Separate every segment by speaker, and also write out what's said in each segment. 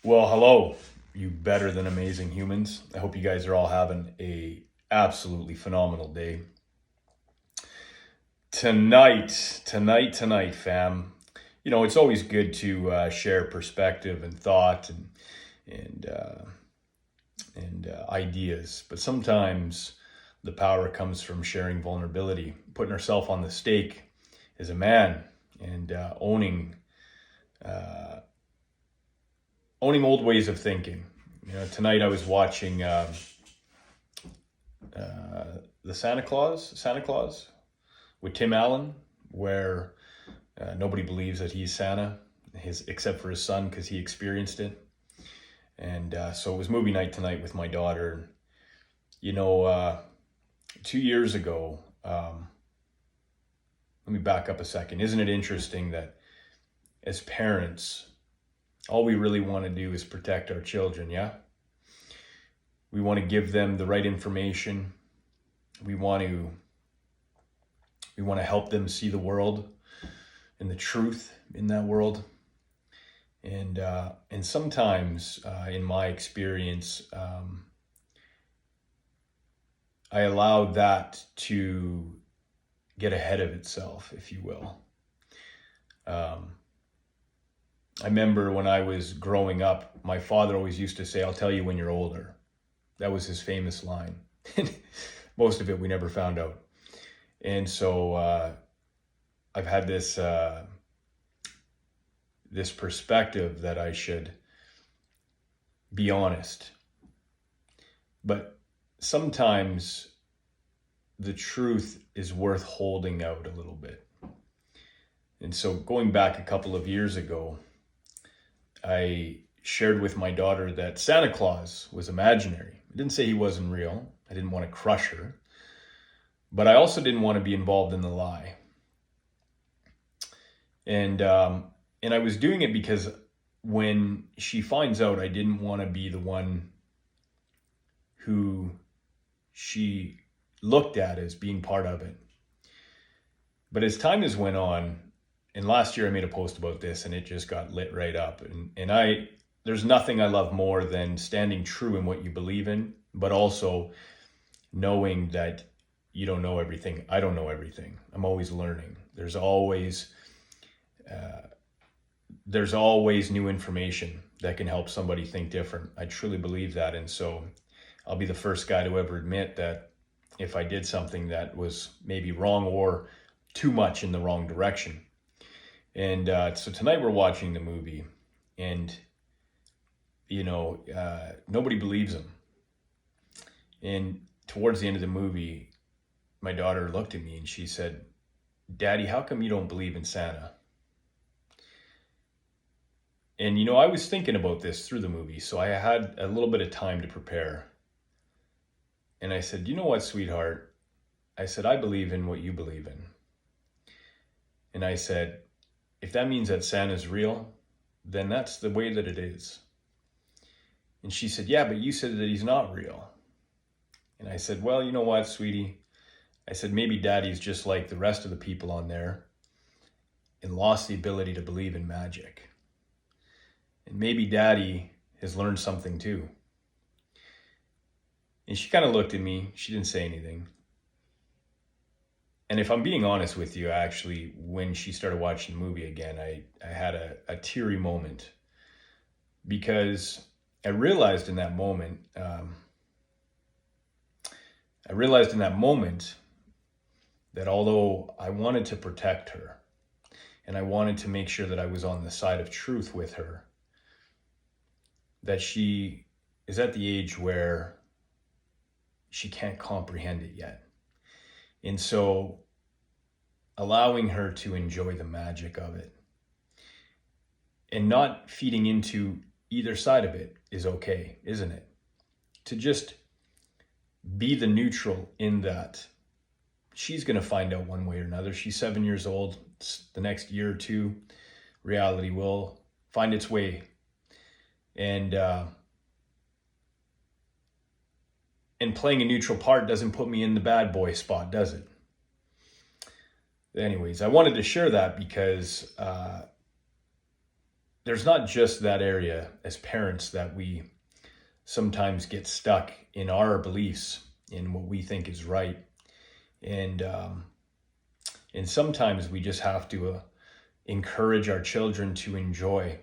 Speaker 1: Well, hello, you better than amazing humans. I hope you guys are all having a absolutely phenomenal day. Tonight, fam. You know, it's always good to share perspective and thought and ideas, but sometimes the power comes from sharing vulnerability, putting ourselves on the stake as a man, and owning old ways of thinking. You know, tonight I was watching the Santa Claus with Tim Allen, where nobody believes that he's Santa, except for his son because he experienced it. And so it was movie night tonight with my daughter. You know, 2 years ago, let me back up a second. Isn't it interesting that as parents, all we really want to do is protect our children, yeah? We want to give them the right information. We want to help them see the world and the truth in that world. And sometimes, in my experience, I allowed that to get ahead of itself, if you will. I remember when I was growing up, my father always used to say, "I'll tell you when you're older." That was his famous line. Most of it we never found out. And so I've had this perspective that I should be honest. But sometimes the truth is worth holding out a little bit. And so going back a couple of years ago, I shared with my daughter that Santa Claus was imaginary. I didn't say he wasn't real. I didn't want to crush her. But I also didn't want to be involved in the lie. And I was doing it because when she finds out, I didn't want to be the one who she looked at as being part of it. But as time has went on, and last year I made a post about this and it just got lit right up. And there's nothing I love more than standing true in what you believe in, but also knowing that you don't know everything. I don't know everything. I'm always learning. There's always new information that can help somebody think different. I truly believe that. And so I'll be the first guy to ever admit that if I did something that was maybe wrong or too much in the wrong direction. And so tonight we're watching the movie, and nobody believes him. And towards the end of the movie, my daughter looked at me and she said, "Daddy, how come you don't believe in Santa?" And I was thinking about this through the movie, so I had a little bit of time to prepare. And I said, "You know what, sweetheart?" I said, "I believe in what you believe in." And I said, "If that means that Santa's real, then that's the way that it is." And she said, "Yeah, but you said that he's not real." And I said, "Well, you know what, sweetie?" I said, "Maybe Daddy's just like the rest of the people on there and lost the ability to believe in magic. And maybe Daddy has learned something too." And she kind of looked at me. She didn't say anything. And if I'm being honest with you, actually, when she started watching the movie again, I had a teary moment, because I realized in that moment, that although I wanted to protect her and I wanted to make sure that I was on the side of truth with her, that she is at the age where she can't comprehend it yet. And so allowing her to enjoy the magic of it and not feeding into either side of it is okay, isn't it? To just be the neutral in that she's going to find out one way or another. She's 7 years old. The next year or two, reality will find its way. And playing a neutral part doesn't put me in the bad boy spot, does it? Anyways, I wanted to share that because there's not just that area as parents that we sometimes get stuck in our beliefs in what we think is right. And sometimes we just have to encourage our children to enjoy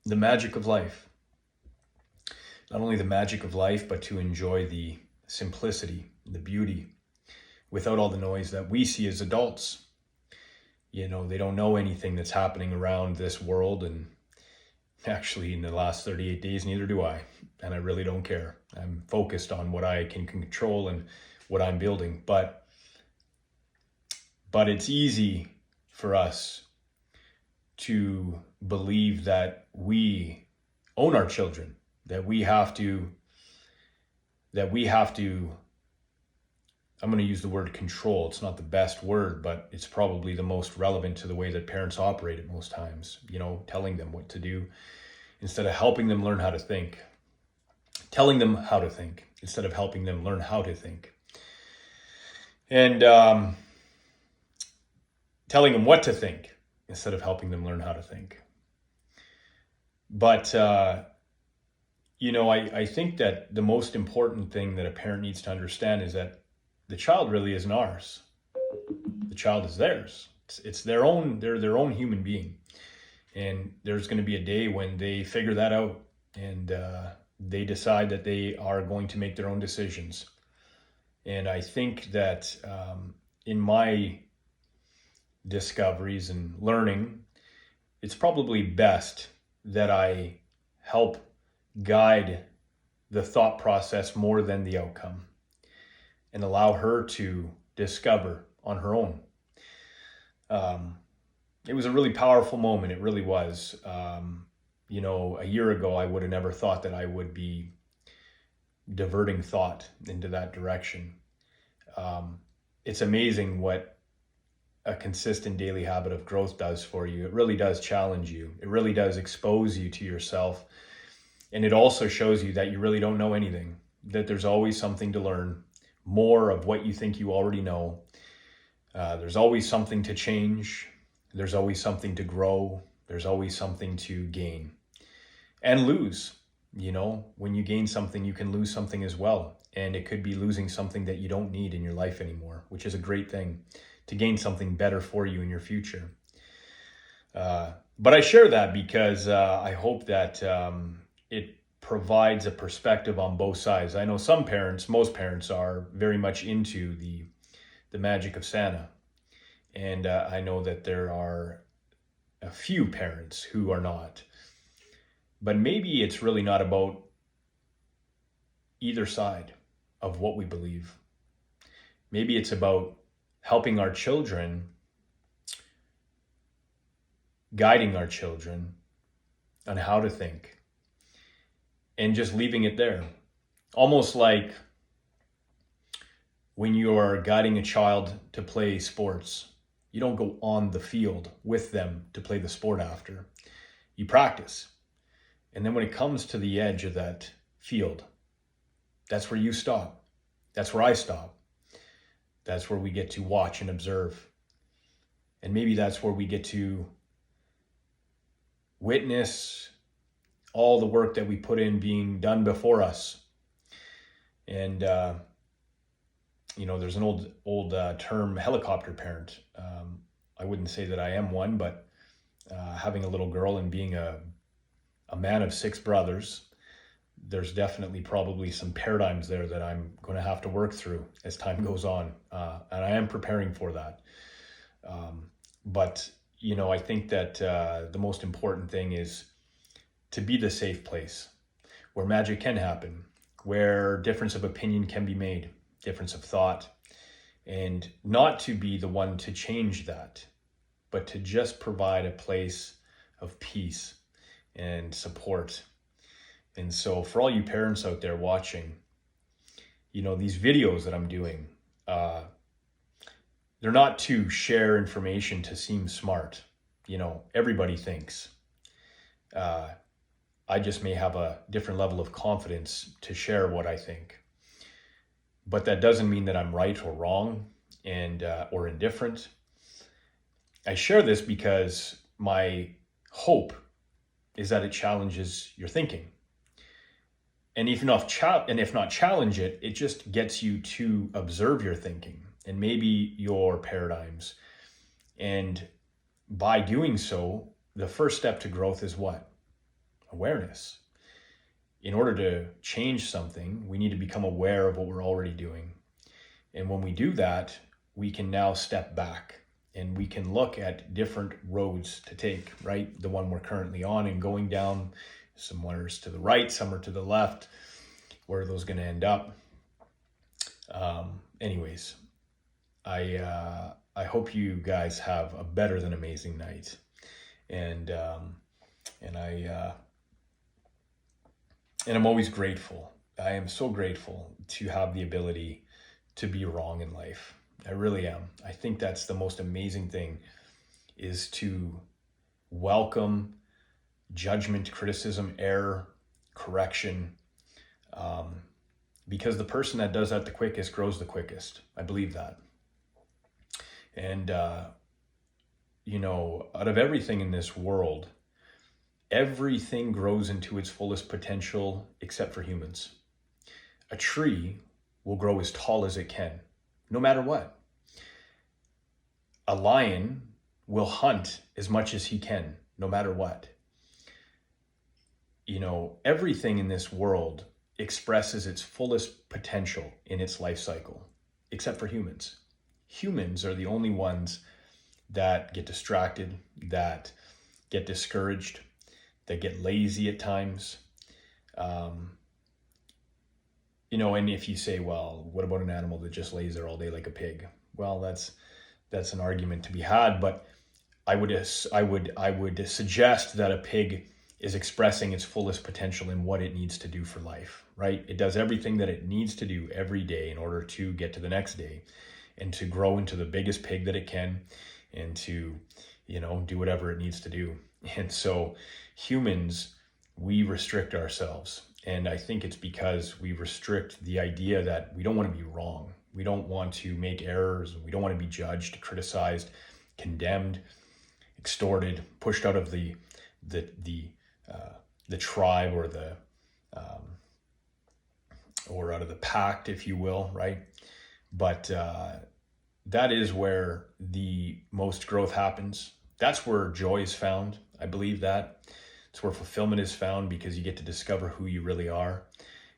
Speaker 1: the magic of life. Not only the magic of life, but to enjoy the simplicity, the beauty, without all the noise that we see as adults. You know, they don't know anything that's happening around this world. And actually, in the last 38 days, neither do I. And I really don't care. I'm focused on what I can control and what I'm building. But it's easy for us to believe that we own our children, that we have to, I'm going to use the word control. It's not the best word, but it's probably the most relevant to the way that parents operate at most times, you know, telling them what to do instead of helping them learn how to think, telling them how to think instead of helping them learn how to think. And, telling them what to think instead of helping them learn how to think. But, you know, I think that the most important thing that a parent needs to understand is that the child really isn't ours. The child is theirs. It's their own, they're their own human being. And there's going to be a day when they figure that out and they decide that they are going to make their own decisions. And I think that in my discoveries and learning, it's probably best that I help guide the thought process more than the outcome and allow her to discover on her own. It was a really powerful moment. It really was. You know, a year ago, I would have never thought that I would be diverting thought into that direction. It's amazing what a consistent daily habit of growth does for you. It really does challenge you. It really does expose you to yourself. And it also shows you that you really don't know anything, that there's always something to learn, more of what you think you already know. There's always something to change. There's always something to grow. There's always something to gain and lose. You know, when you gain something, you can lose something as well. And it could be losing something that you don't need in your life anymore, which is a great thing, to gain something better for you in your future. But I share that because I hope that it provides a perspective on both sides. I know some parents, most parents, are very much into the magic of Santa. And I know that there are a few parents who are not. But maybe it's really not about either side of what we believe. Maybe it's about helping our children, guiding our children on how to think, and just leaving it there. Almost like when you're guiding a child to play sports, you don't go on the field with them to play the sport after. You practice. And then when it comes to the edge of that field, that's where you stop. That's where I stop. That's where we get to watch and observe. And maybe that's where we get to witness all the work that we put in being done before us. And, you know, there's an old term, helicopter parent. I wouldn't say that I am one, but having a little girl and being a man of 6 brothers, there's definitely probably some paradigms there that I'm going to have to work through as time goes on. And I am preparing for that. But, you know, I think that the most important thing is to be the safe place where magic can happen, where difference of opinion can be made, difference of thought, and not to be the one to change that, but to just provide a place of peace and support. And so for all you parents out there watching, you know, these videos that I'm doing, they're not to share information to seem smart. You know, everybody thinks. I just may have a different level of confidence to share what I think. But that doesn't mean that I'm right or wrong and or indifferent. I share this because my hope is that it challenges your thinking. And if not challenge it, it just gets you to observe your thinking and maybe your paradigms. And by doing so, the first step to growth is what? Awareness. In order to change something, we need to become aware of what we're already doing. And when we do that, we can now step back and we can look at different roads to take, right? The one we're currently on and going down. Some are to the right, some are to the left. Where are those going to end up? Anyways, I hope you guys have a better than amazing night, and I'm always grateful. I am so grateful to have the ability to be wrong in life. I really am. I think that's the most amazing thing, is to welcome judgment, criticism, error, correction, because the person that does that the quickest grows the quickest. I believe that. And, out of everything in this world, everything grows into its fullest potential except for humans. A tree will grow as tall as it can, no matter what. A lion will hunt as much as he can, no matter what. Everything in this world expresses its fullest potential in its life cycle, except for humans. Humans are the only ones that get distracted, that get discouraged, that get lazy at times. And if you say, well, what about an animal that just lays there all day like a pig? Well, that's an argument to be had, but I would suggest that a pig is expressing its fullest potential in what it needs to do for life, right? It does everything that it needs to do every day in order to get to the next day and to grow into the biggest pig that it can and to, do whatever it needs to do. And so humans, we restrict ourselves. And I think it's because we restrict the idea that we don't want to be wrong. We don't want to make errors. We don't want to be judged, criticized, condemned, extorted, pushed out of the tribe or out of the pact, if you will, right? But that is where the most growth happens. That's where joy is found. I believe that. It's where fulfillment is found, because you get to discover who you really are,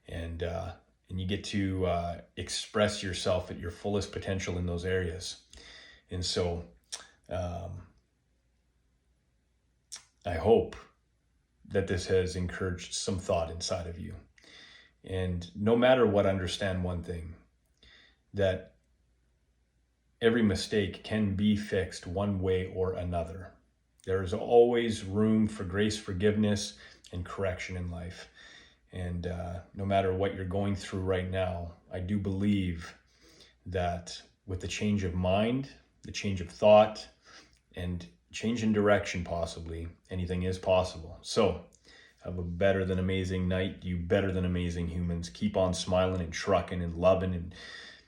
Speaker 1: and you get to express yourself at your fullest potential in those areas. And so I hope that this has encouraged some thought inside of you. And no matter what, understand one thing, that every mistake can be fixed one way or another. There is always room for grace, forgiveness, and correction in life. And no matter what you're going through right now, I do believe that with the change of mind, the change of thought, and change in direction, possibly, anything is possible. So have a better than amazing night. You better than amazing humans. Keep on smiling and trucking and loving and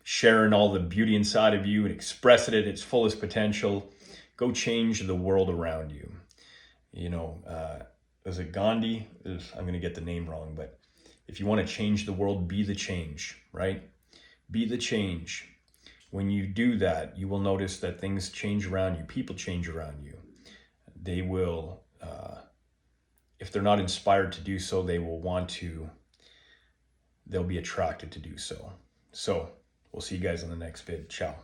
Speaker 1: sharing all the beauty inside of you and express it at its fullest potential. Go change the world around you. Is it Gandhi? I'm going to get the name wrong, but if you want to change the world, be the change, right? Be the change. When you do that, you will notice that things change around you. People change around you. They will, if they're not inspired to do so, they'll be attracted to do so. So we'll see you guys in the next vid. Ciao.